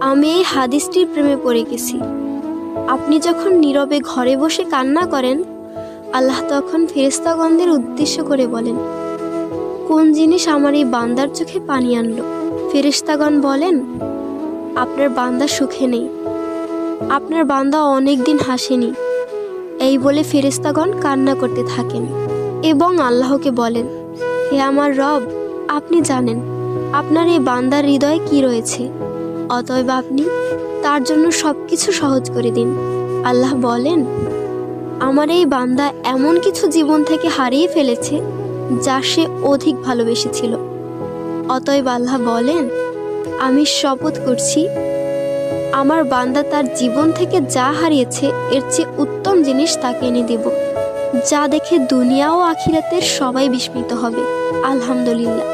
আমি এই হাদিসটির প্রেমে পড়ে গেছি। আপনি যখন নীরবে ঘরে বসে কান্না করেন, আল্লাহ তখন ফেরেশতাগণদের উদ্দেশ্য করে বলেন, কোন জিনিস আমার এই বান্দার চোখে পানি আনলো? ফেরেশতাগণ বলেন, আপনার বান্দা সুখে নেই, আপনার বান্দা অনেক দিন হাসেনি। এই বলে ফেরেশতাগণ কান্না করতে থাকেন এবং আল্লাহকে বলেন, হে আমার রব, আপনি জানেন আপনার এই বান্দার হৃদয়ে কি রয়েছে, অতএব আপনি তার জন্য সবকিছু সহজ করে দিন। আল্লাহ বলেন, আমার এই বান্দা এমন কিছু জীবন থেকে হারিয়ে ফেলেছে যা সে অধিক ভালোবেসেছিল। অতএব আল্লাহ বলেন, আমি শপথ করছি, আমার বান্দা তার জীবন থেকে যা হারিয়েছে এর চেয়ে উত্তম জিনিস তাকে এনে দেব, যা দেখে দুনিয়া ও আখিরাতের সবাই বিস্মিত হবে। আলহামদুলিল্লাহ।